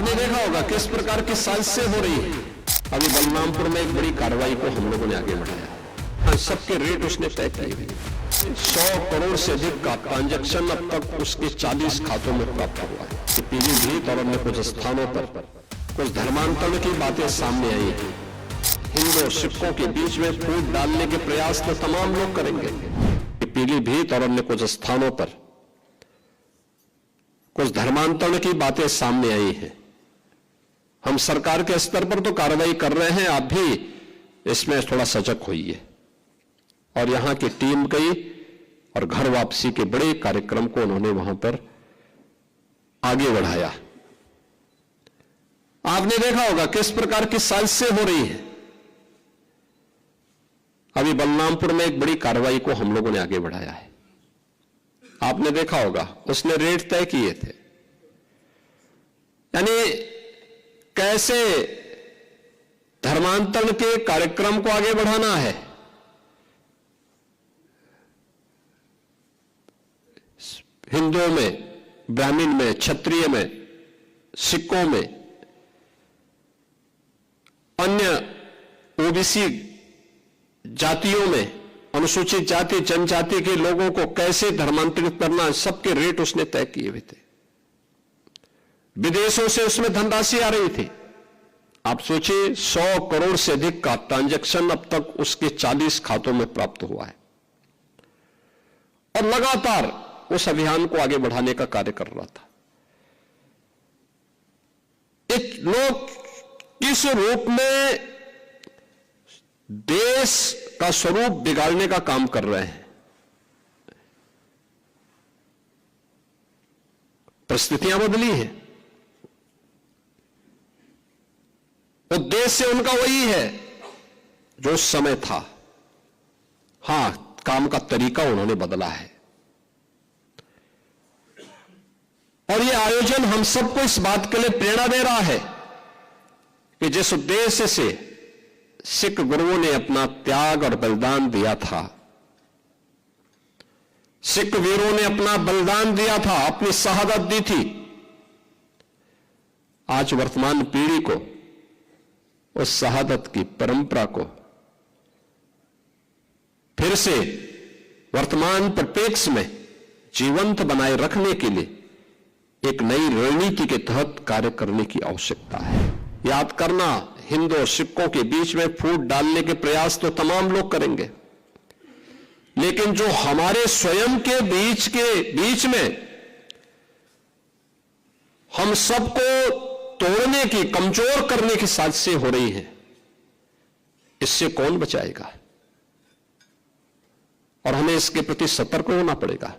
आपने देखा होगा किस प्रकार की साजिशें हो रही है। अभी बलरामपुर में एक बड़ी कार्रवाई को हम लोगों ने आगे बढ़ाया। सबके रेट उसने तय किए। 100 करोड़ से अधिक का ट्रांजैक्शन अब तक उसके 40 खातों में प्राप्त हुआ है। पीलीभीत और अन्य कुछ स्थानों पर कुछ धर्मांतरण की बातें सामने आई हैं। हिंदू और सिखों के बीच में फूट डालने के प्रयास तो तमाम लोग करेंगे। पीलीभीत और अन्य कुछ स्थानों पर कुछ धर्मांतरण की बातें सामने आई हैं। हम सरकार के स्तर पर तो कार्रवाई कर रहे हैं, आप भी इसमें थोड़ा सजग होइए। और यहां की टीम गई और घर वापसी के बड़े कार्यक्रम को उन्होंने वहां पर आगे बढ़ाया। आपने देखा होगा किस प्रकार की साजिशें हो रही हैं। अभी बलरामपुर में एक बड़ी कार्रवाई को हम लोगों ने आगे बढ़ाया है। आपने देखा होगा उसने रेट तय किए थे। यानी कैसे धर्मांतरण के कार्यक्रम को आगे बढ़ाना है। हिंदुओं में, ब्राह्मण में, क्षत्रिय में, सिखों में, अन्य ओबीसी जातियों में, अनुसूचित जाति जनजाति के लोगों को कैसे धर्मांतरित करना, सबके रेट उसने तय किए हुए थे। विदेशों से उसमें धनराशि आ रही थी। आप सोचिए 100 करोड़ से अधिक का ट्रांजैक्शन अब तक उसके 40 खातों में प्राप्त हुआ है और लगातार उस अभियान को आगे बढ़ाने का कार्य कर रहा था। एक लोग किस रूप में देश का स्वरूप बिगाड़ने का काम कर रहे हैं। परिस्थितियां बदली हैं, उद्देश्य उनका वही है जो उस समय था। हां, काम का तरीका उन्होंने बदला है। और यह आयोजन हम सबको इस बात के लिए प्रेरणा दे रहा है कि जिस उद्देश्य से सिख गुरुओं ने अपना त्याग और बलिदान दिया था, सिख वीरों ने अपना बलिदान दिया था, अपनी शहादत दी थी, आज वर्तमान पीढ़ी को उस शहादत की परंपरा को फिर से वर्तमान परिप्रेक्ष्य में जीवंत बनाए रखने के लिए एक नई रणनीति के तहत कार्य करने की आवश्यकता है। याद करना, हिंदू और सिखों के बीच में फूट डालने के प्रयास तो तमाम लोग करेंगे, लेकिन जो हमारे स्वयं के बीच में हम सबको तोड़ने की, कमजोर करने की साजिशें हो रही हैं, इससे कौन बचाएगा। और हमें इसके प्रति सतर्क होना पड़ेगा।